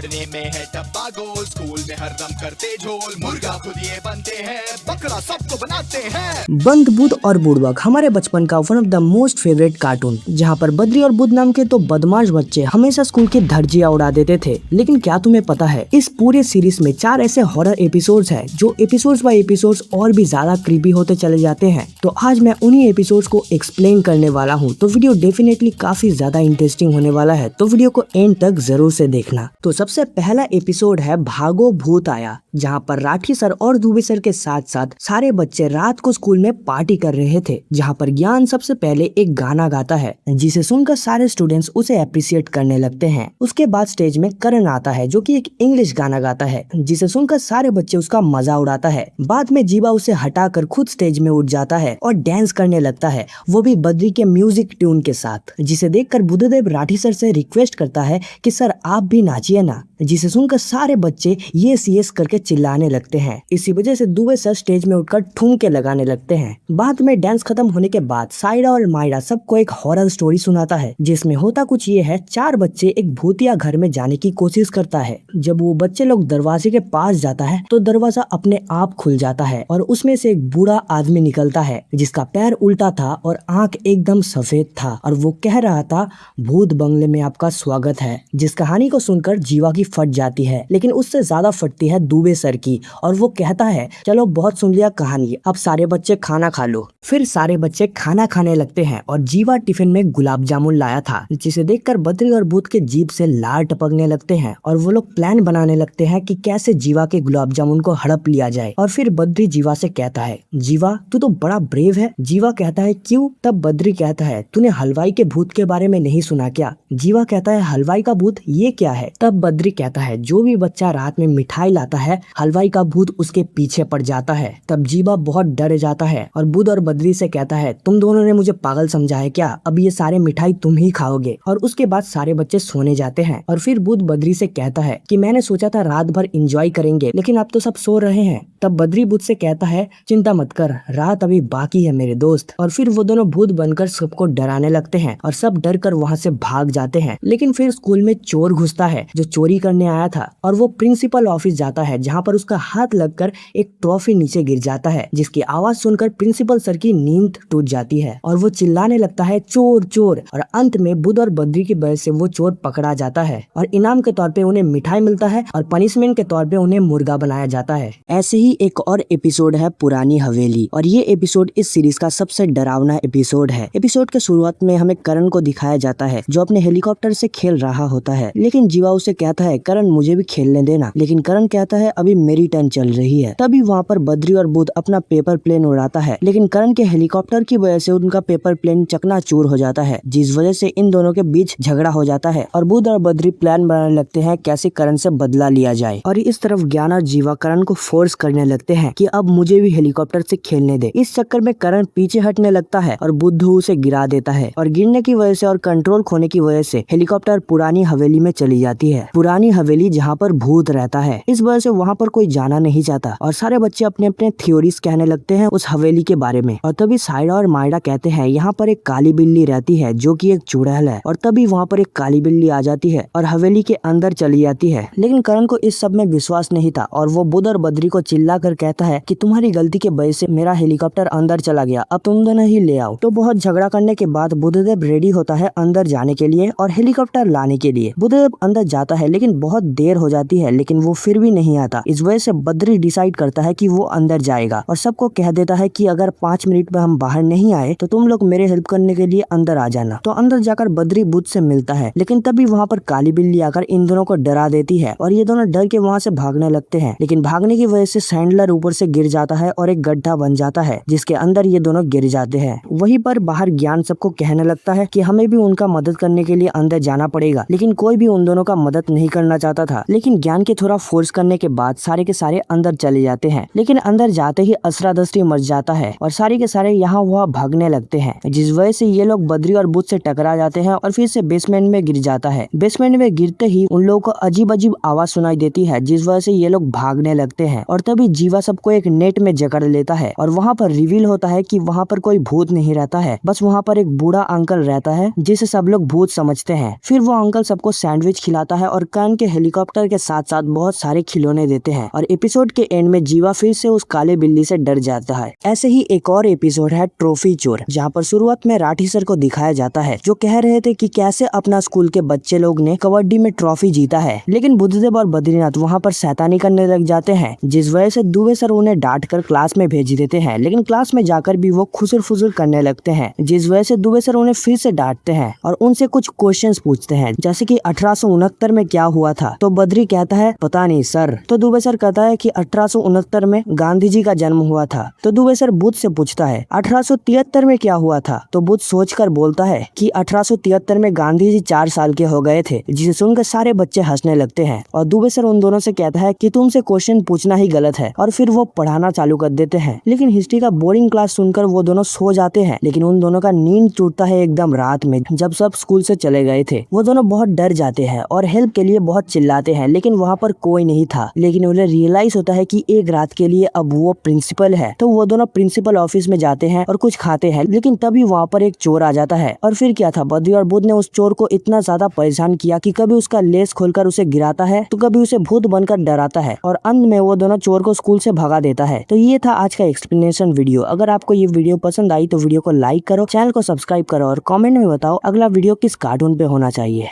पढ़ने में है डब्बा गोल, स्कूल में हरदम करते झोल, मुर्गा खुद ये बनते हैं, बकरा सबको बनाते हैं। बंद बुध और बुड़बक हमारे बचपन का one of the most favourite cartoon, जहाँ पर बद्री और बुध नाम के तो बदमाश बच्चे हमेशा स्कूल की धज्जियां उड़ा देते थे। लेकिन क्या तुम्हें पता है, इस पूरे सीरीज में 4 ऐसे हॉरर एपिसोड्स हैं जो एपिसोड्स बाय एपिसोड्स और भी ज्यादा क्रीपी होते चले जाते हैं। तो आज मैं उन्हीं एपिसोड्स को एक्सप्लेन करने वाला हूँ, तो वीडियो डेफिनेटली काफी ज्यादा इंटरेस्टिंग होने वाला है, तो वीडियो को एंड तक जरूर से देखना। तो सबसे पहला एपिसोड है भागो भूत आया, जहाँ पर राठी सर और दुबे सर के साथ साथ सारे बच्चे रात को स्कूल में पार्टी कर रहे थे, जहाँ पर ज्ञान सबसे पहले एक गाना गाता है जिसे सुनकर सारे स्टूडेंट्स उसे अप्रिशिएट करने लगते हैं। उसके बाद स्टेज में करण आता है जो कि एक इंग्लिश गाना गाता है, जिसे सुनकर सारे बच्चे उसका मजा उड़ाता है। बाद में जीवा उसे हटाकर खुद स्टेज में उठ जाता है और डांस करने लगता है, वो भी बद्री के म्यूजिक ट्यून के साथ, जिसे देखकर बुद्धदेव राठी सर से रिक्वेस्ट करता है कि सर आप भी नाचिए ना, जिसे सुनकर सारे बच्चे यस करके चिल्लाने लगते हैं। इसी वजह से दुबे सर स्टेज में उठकर ठुमके लगाने लगते हैं। बाद में डांस खत्म होने के बाद साइडा और मायरा सबको एक हॉरर स्टोरी सुनाता है, जिसमें होता कुछ ये है, 4 बच्चे एक भूतिया घर में जाने की कोशिश करता है। जब वो बच्चे लोग दरवाजे के पास जाता है तो दरवाजा अपने आप खुल जाता है और उसमें से एक बूढ़ा आदमी निकलता है, जिसका पैर उल्टा था और आंख एकदम सफेद था, और वो कह रहा था भूत बंगले में आपका स्वागत है। जिस कहानी को सुनकर जीवा की फट जाती है, लेकिन उससे ज्यादा फटती है दुबे सर की, और वो कहता है चलो बहुत सुन लिया कहानी, अब सारे बच्चे खाना खा लो। फिर सारे बच्चे खाना खाने लगते हैं और जीवा टिफिन में गुलाब जामुन लाया था, जिसे देखकर बद्री और भूत के जीभ से लार टपकने लगते हैं और वो लोग प्लान बनाने लगते हैं कि कैसे जीवा के गुलाब जामुन को हड़प लिया जाए। और फिर बद्री जीवा से कहता है जीवा तू तो बड़ा ब्रेव है। जीवा कहता है क्यों? तब बद्री कहता है तूने हलवाई के भूत के बारे में नहीं सुना क्या? जीवा कहता है हलवाई का भूत ये क्या है? तब बद्री कहता है जो भी बच्चा रात में मिठाई लाता है हलवाई का भूत उसके पीछे पड़ जाता है। तब जीवा बहुत डर जाता है और बुध और बद्री से कहता है तुम दोनों ने मुझे पागल समझा है क्या? अब ये सारे मिठाई तुम ही खाओगे। और उसके बाद सारे बच्चे सोने जाते हैं और फिर बुध बद्री से कहता है कि मैंने सोचा था रात भर एंजॉय करेंगे, लेकिन अब तो सब सो रहे हैं। तब बद्री बुध से कहता है चिंता मत कर, रात अभी बाकी है मेरे दोस्त। और फिर वो दोनों भूत बनकर सबको डराने लगते हैं और सब डर कर वहाँ से भाग जाते हैं। लेकिन फिर स्कूल में चोर घुसता है जो चोरी करने आया था, और वो प्रिंसिपल ऑफिस जाता है, जहाँ पर उसका हाथ लगकर एक ट्रॉफी नीचे गिर जाता है, जिसकी आवाज सुनकर प्रिंसिपल सर की नींद टूट जाती है और वो चिल्लाने लगता है चोर चोर। और अंत में बुध और बद्री की वजह से वो चोर पकड़ा जाता है और इनाम के तौर पे उन्हें मिठाई मिलता है और पनिशमेंट के तौर पे उन्हें मुर्गा बनाया जाता है। ऐसे ही एक और एपिसोड है पुरानी हवेली, और ये एपिसोड इस सीरीज का सबसे डरावना एपिसोड है। एपिसोड के शुरुआत में हमें करण को दिखाया जाता है जो अपने हेलीकॉप्टर से खेल रहा होता है, लेकिन जीवा उसे कहता है करण मुझे भी खेलने देना, लेकिन करण कहता है अभी मेरी टर्न चल रही है। तभी वहाँ पर बद्री और बुध अपना पेपर प्लेन उड़ाता है, लेकिन करण के हेलीकॉप्टर की वजह से उनका पेपर प्लेन चकनाचूर हो जाता है, जिस वजह से इन दोनों के बीच झगड़ा हो जाता है और बुध और बद्री प्लान बनाने लगते हैं कैसे करण से बदला लिया जाए। और इस तरफ ज्ञान और जीवा करण को फोर्स करने लगते हैं कि अब मुझे भी हेलीकॉप्टर से खेलने दे। इस चक्कर में करण पीछे हटने लगता है और बुद्धू उसे गिरा देता है, और गिरने की वजह से और कंट्रोल खोने की वजह से हेलीकॉप्टर पुरानी हवेली में चली जाती है। पुरानी हवेली जहाँ पर भूत रहता है, इस वजह से वहाँ पर कोई जाना नहीं चाहता और सारे बच्चे अपने अपने थ्योरीज कहने लगते हैं उस हवेली के बारे में। और तभी साइडा और मायरा कहते हैं यहाँ पर एक काली बिल्ली रहती है जो कि एक चुड़ैल है, और तभी वहाँ पर एक काली बिल्ली आ जाती है और हवेली के अंदर चली जाती है। लेकिन करण को इस सब में विश्वास नहीं था और वो बुध और बद्री को चिल्ला कर कहता है कि तुम्हारी गलती के वजह से मेरा हेलीकॉप्टर अंदर चला गया, अब तुम दोनों ही ले आओ। तो बहुत झगड़ा करने के बाद बुद्धदेव रेडी होता है अंदर जाने के लिए और हेलीकॉप्टर लाने के लिए। बुद्धदेव अंदर जाता है लेकिन बहुत देर हो जाती है, लेकिन वो फिर भी नहीं आता। इस वजह से बद्री डिसाइड करता है कि वो अंदर जाएगा और सबको कह देता है कि अगर 5 मिनट में हम बाहर नहीं आए तो तुम लोग मेरे हेल्प करने के लिए अंदर आ जाना। तो अंदर जाकर बद्री बुध से मिलता है, लेकिन तभी वहाँ पर काली बिल्ली आकर इन दोनों को डरा देती है और ये दोनों डर के वहाँ से भागने लगते हैं। लेकिन भागने की वजह से सैंडलर ऊपर से गिर जाता है और एक गड्ढा बन जाता है जिसके अंदर ये दोनों गिर जाते हैं। वहीं पर बाहर ज्ञान सबको कहने लगता है कि हमें भी उनका मदद करने के लिए अंदर जाना पड़ेगा, लेकिन कोई भी उन दोनों का मदद नहीं करना चाहता था। लेकिन ज्ञान के थोड़ा फोर्स करने के बाद सारे के सारे अंदर चले जाते हैं, लेकिन अंदर जाते ही असरा दस्तरी मच जाता है और सारे के सारे यहाँ वहाँ भागने लगते हैं, जिस वजह से ये लोग बद्री और बुध से टकरा जाते हैं और फिर से बेसमेंट में गिर जाता है। बेसमेंट में गिरते ही उन लोगों को अजीब अजीब आवाज सुनाई देती है, जिस वजह से ये लोग भागने लगते हैं और तभी जीवा सबको एक नेट में जकड़ लेता है और वहाँ पर रिवील होता है कि वहाँ पर कोई भूत नहीं रहता है, बस वहाँ पर एक बूढ़ा अंकल रहता है जिसे सब लोग भूत समझते हैं। फिर वो अंकल सबको सैंडविच खिलाता है और करण रंग के हेलीकॉप्टर के साथ साथ बहुत सारे खिलौने देते हैं और एपिसोड के एंड में जीवा फिर से उस काले बिल्ली से डर जाता है। ऐसे ही एक और एपिसोड है ट्रॉफी चोर, जहाँ पर शुरुआत में राठी सर को दिखाया जाता है जो कह रहे थे कि कैसे अपना स्कूल के बच्चे लोग ने कबड्डी में ट्रॉफी जीता है, लेकिन बुद्धदेव और बद्रीनाथ वहाँ पर शैतानी करने लग जाते हैं, जिस वजह से दुबे सर उन्हें डांट कर क्लास में भेज देते हैं। लेकिन क्लास में जाकर भी वो खुसुर फुसुर करने लगते हैं, जिस वजह से दुबे सर उन्हें फिर से डांटते हैं और उनसे कुछ क्वेश्चंस पूछते हैं, जैसे कि 1869 में क्या हुआ था। तो बद्री कहता है पता नहीं सर। तो दुबे सर कहता है कि 1869 में गांधी जी का जन्म हुआ था। तो दुबे सर बुद्ध से पूछता है 1873 में क्या हुआ था। तो बुद्ध सोचकर बोलता है कि 1873 में गांधी जी 4 साल के हो गए थे, जिसे सुनकर सारे बच्चे हंसने लगते हैं और दुबे सर उन दोनों से कहता है कि तुमसे क्वेश्चन पूछना ही गलत है और फिर वो पढ़ाना चालू कर देते हैं। लेकिन हिस्ट्री का बोरिंग क्लास सुनकर वो दोनों सो जाते हैं, लेकिन उन दोनों का नींद टूटता है एकदम रात में, जब सब स्कूल से चले गए थे। वो दोनों बहुत डर जाते हैं और हेल्प के लिए बहुत चिल्लाते हैं, लेकिन वहाँ पर कोई नहीं था। लेकिन उन्हें रियलाइज होता है कि एक रात के लिए अब वो प्रिंसिपल है। तो वो दोनों प्रिंसिपल ऑफिस में जाते हैं और कुछ खाते हैं, लेकिन तभी वहाँ पर एक चोर आ जाता है। और फिर क्या था, बद्री और बुद्ध ने उस चोर को इतना ज्यादा परेशान किया कि कभी उसका लेस खोलकर उसे गिराता है तो कभी उसे भूत बनकर डराता है और अंत में वो दोनों चोर को स्कूल से भगा देता है। तो ये था आज का एक्सप्लेनेशन वीडियो। अगर आपको ये वीडियो पसंद आई तो वीडियो को लाइक करो, चैनल को सब्सक्राइब करो और कमेंट में बताओ अगला वीडियो किस कार्टून पे होना चाहिए।